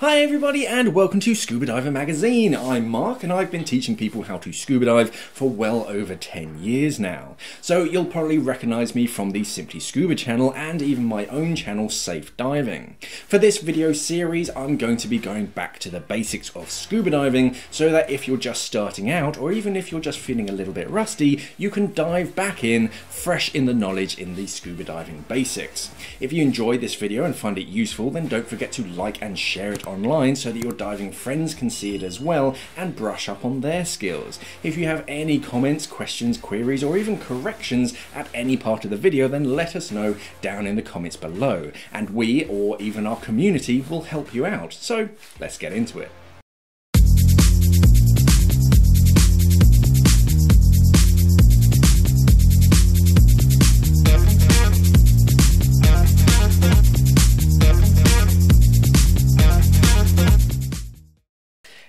Hi everybody and welcome to Scuba Diver magazine. I'm Mark and I've been teaching people how to scuba dive for well over 10 years now. So you'll probably recognise me from the Simply Scuba channel and even my own channel Safe Diving. For this video series I'm going to be going back to the basics of scuba diving so that if you're just starting out or even if you're just feeling a little bit rusty, you can dive back in fresh in the knowledge in the scuba diving basics. If you enjoyed this video and find it useful, then don't forget to like and share it online so that your diving friends can see it as well and brush up on their skills. If you have any comments, questions, queries or even corrections at any part of the video, then let us know down in the comments below and we or even our community will help you out. So let's get into it.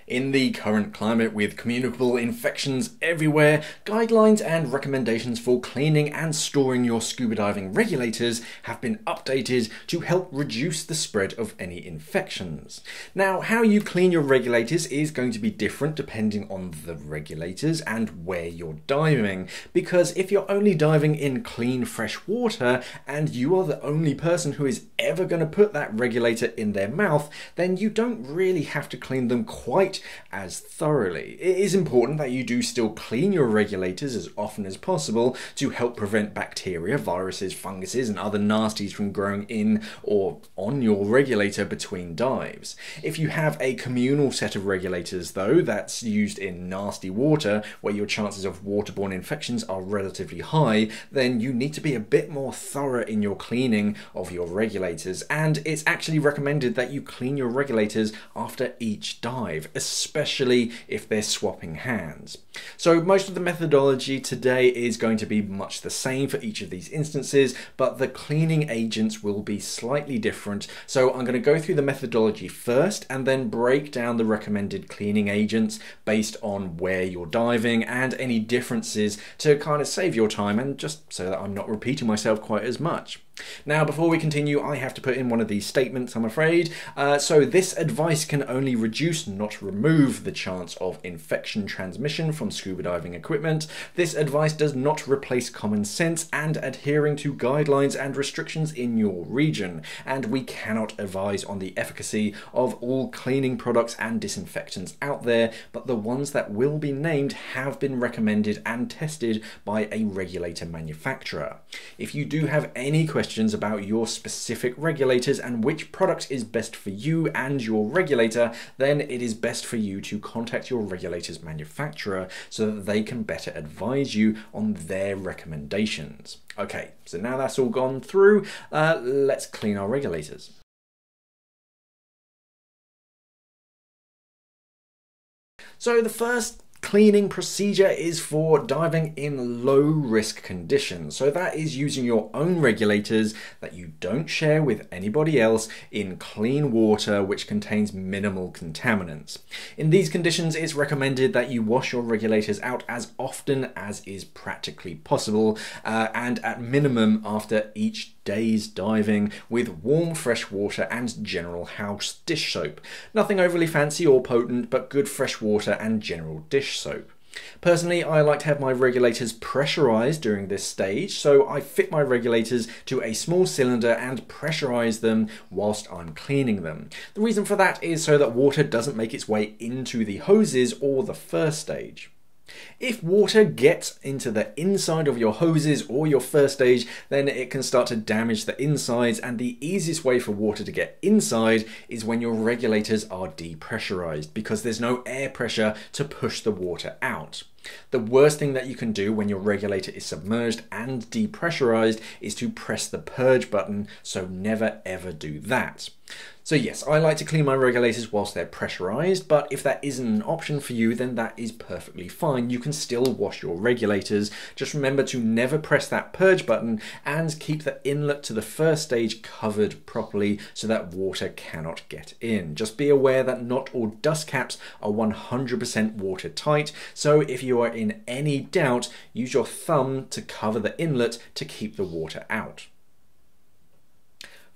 In the current climate with communicable infections everywhere, guidelines and recommendations for cleaning and storing your scuba diving regulators have been updated to help reduce the spread of any infections. Now, how you clean your regulators is going to be different depending on the regulators and where you're diving, because if you're only diving in clean fresh water and you are the only person who is ever going to put that regulator in their mouth, then you don't really have to clean them quite as thoroughly. It is important that you do still clean your regulators as often as possible to help prevent bacteria, viruses, funguses and other nasties from growing in or on your regulator between dives. If you have a communal set of regulators though that's used in nasty water where your chances of waterborne infections are relatively high, then you need to be a bit more thorough in your cleaning of your regulators, and it's actually recommended that you clean your regulators after each dive, especially if they're swapping hands. So most of the methodology today is going to be much the same for each of these instances, but the cleaning agents will be slightly different. So I'm going to go through the methodology first and then break down the recommended cleaning agents based on where you're diving and any differences to kind of save your time and just so that I'm not repeating myself quite as much. Now, before we continue, I have to put in one of these statements, I'm afraid. So this advice can only reduce, not remove, the chance of infection transmission from scuba diving equipment. This advice does not replace common sense and adhering to guidelines and restrictions in your region, and we cannot advise on the efficacy of all cleaning products and disinfectants out there, but the ones that will be named have been recommended and tested by a regulator manufacturer. If you do have any questions about your specific regulators and which product is best for you and your regulator, then it is best for you to contact your regulator's manufacturer so that they can better advise you on their recommendations. Okay, so now that's all gone through, let's clean our regulators. So the first cleaning procedure is for diving in low risk conditions. So that is using your own regulators that you don't share with anybody else in clean water which contains minimal contaminants. In these conditions, it's recommended that you wash your regulators out as often as is practically possible and at minimum after each day's diving with warm fresh water and general house dish soap. Nothing overly fancy or potent, but good fresh water and general dish soap. Personally, I like to have my regulators pressurized during this stage, so I fit my regulators to a small cylinder and pressurize them whilst I'm cleaning them. The reason for that is so that water doesn't make its way into the hoses or the first stage. If water gets into the inside of your hoses or your first stage, then it can start to damage the insides, and the easiest way for water to get inside is when your regulators are depressurized, because there's no air pressure to push the water out. The worst thing that you can do when your regulator is submerged and depressurized is to press the purge button, so never ever do that. So yes, I like to clean my regulators whilst they're pressurized, but if that isn't an option for you, then that is perfectly fine. You can still wash your regulators. Just remember to never press that purge button and keep the inlet to the first stage covered properly so that water cannot get in. Just be aware that not all dust caps are 100% watertight, so if you are in any doubt, use your thumb to cover the inlet to keep the water out.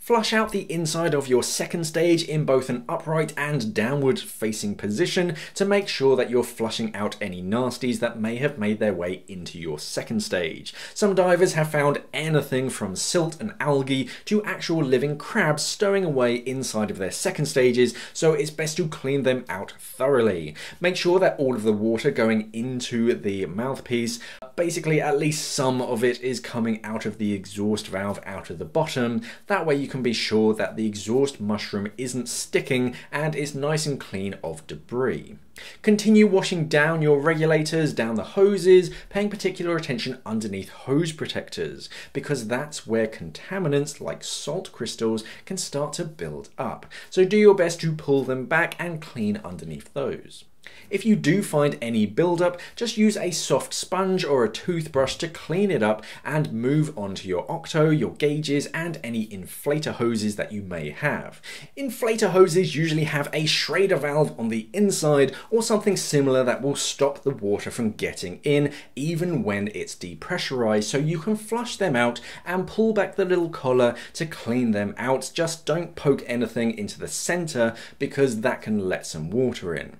Flush out the inside of your second stage in both an upright and downward facing position to make sure that you're flushing out any nasties that may have made their way into your second stage. Some divers have found anything from silt and algae to actual living crabs stowing away inside of their second stages, so it's best to clean them out thoroughly. Make sure that all of the water going into the mouthpiece, basically at least some of it, is coming out of the exhaust valve out of the bottom. That way you can be sure that the exhaust mushroom isn't sticking and is nice and clean of debris. Continue washing down your regulators, down the hoses, paying particular attention underneath hose protectors, because that's where contaminants like salt crystals can start to build up. So do your best to pull them back and clean underneath those. If you do find any buildup, just use a soft sponge or a toothbrush to clean it up and move on to your octo, your gauges, and any inflator hoses that you may have. Inflator hoses usually have a Schrader valve on the inside or something similar that will stop the water from getting in even when it's depressurized, so you can flush them out and pull back the little collar to clean them out. Just don't poke anything into the center because that can let some water in.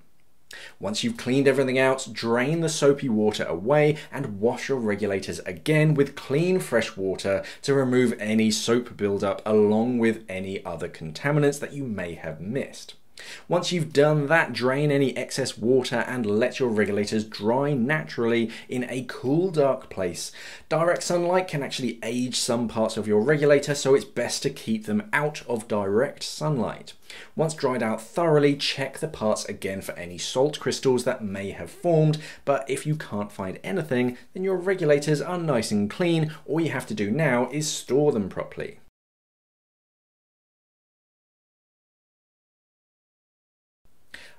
Once you've cleaned everything out, drain the soapy water away and wash your regulators again with clean fresh water to remove any soap buildup along with any other contaminants that you may have missed. Once you've done that, drain any excess water and let your regulators dry naturally in a cool, dark place. Direct sunlight can actually age some parts of your regulator, so it's best to keep them out of direct sunlight. Once dried out thoroughly, check the parts again for any salt crystals that may have formed, but if you can't find anything, then your regulators are nice and clean. All you have to do now is store them properly.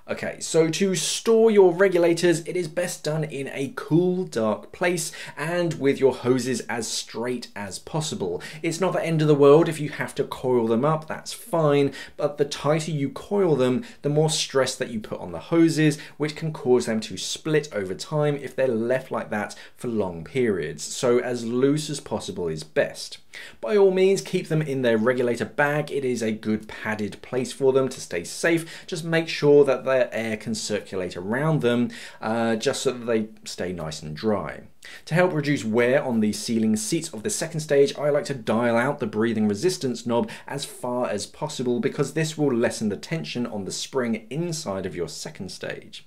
Okay, so to store your regulators, it is best done in a cool, dark place and with your hoses as straight as possible. It's not the end of the world if you have to coil them up, that's fine, but the tighter you coil them, the more stress that you put on the hoses, which can cause them to split over time if they're left like that for long periods. So as loose as possible is best. By all means, keep them in their regulator bag. It is a good padded place for them to stay safe. Just make sure that their air can circulate around them, just so that they stay nice and dry. To help reduce wear on the sealing seats of the second stage, I like to dial out the breathing resistance knob as far as possible because this will lessen the tension on the spring inside of your second stage.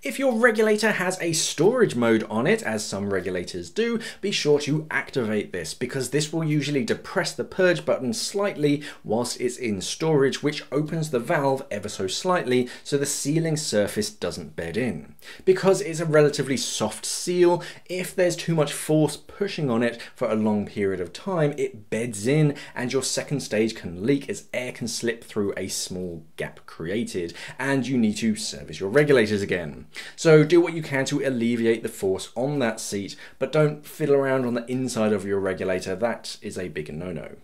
If your regulator has a storage mode on it, as some regulators do, be sure to activate this because this will usually depress the purge button slightly whilst it's in storage, which opens the valve ever so slightly so the sealing surface doesn't bed in. Because it's a relatively soft seal, if there's too much force pushing on it for a long period of time, it beds in and your second stage can leak as air can slip through a small gap created, and you need to service your regulators again. So do what you can to alleviate the force on that seat, but don't fiddle around on the inside of your regulator. That is a big no-no.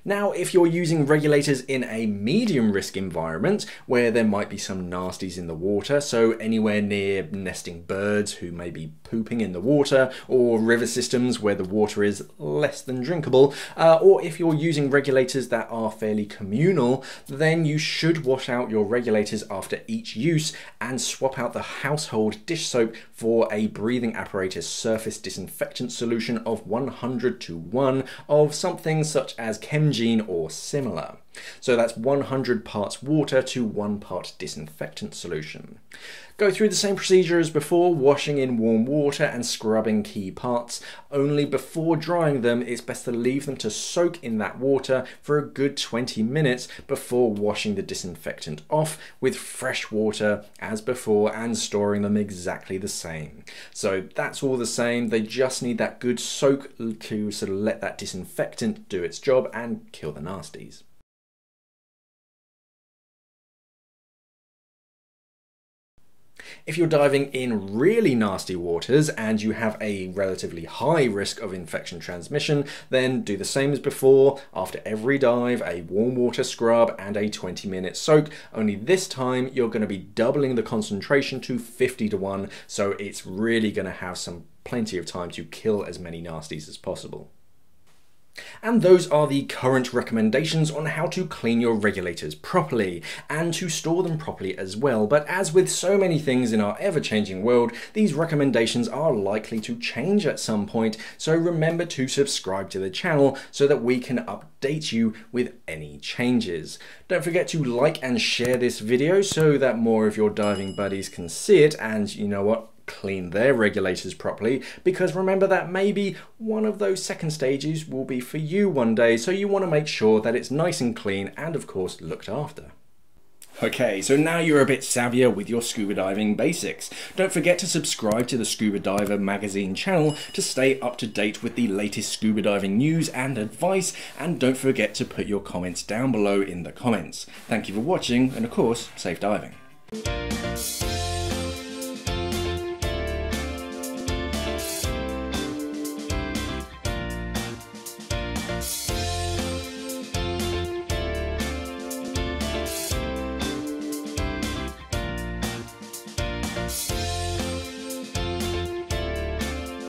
Now, if you're using regulators in a medium risk environment where there might be some nasties in the water, so anywhere near nesting birds who may be pooping in the water, or river systems where the water is less than drinkable, or if you're using regulators that are fairly communal, then you should wash out your regulators after each use and swap out the household dish soap for a breathing apparatus surface disinfectant solution of 100:1 of something such as Chemgene or similar. So that's 100 parts water to 1 part disinfectant solution. Go through the same procedure as before, washing in warm water and scrubbing key parts. Only before drying them, it's best to leave them to soak in that water for a good 20 minutes before washing the disinfectant off with fresh water as before and storing them exactly the same. So that's all the same, they just need that good soak to sort of let that disinfectant do its job and kill the nasties. If you're diving in really nasty waters and you have a relatively high risk of infection transmission, then do the same as before. After every dive, a warm water scrub and a 20-minute soak. Only this time you're going to be doubling the concentration to 50:1, so it's really going to have some plenty of time to kill as many nasties as possible. And those are the current recommendations on how to clean your regulators properly, and to store them properly as well. But as with so many things in our ever-changing world, these recommendations are likely to change at some point, so remember to subscribe to the channel so that we can update you with any changes. Don't forget to like and share this video so that more of your diving buddies can see it, and you know what? Clean their regulators properly, because remember that maybe one of those second stages will be for you one day, so you want to make sure that it's nice and clean and of course looked after. Okay, so now you're a bit savvier with your scuba diving basics. Don't forget to subscribe to the Scuba Diver magazine channel to stay up to date with the latest scuba diving news and advice, and don't forget to put your comments down below in the comments. Thank you for watching, and of course, safe diving.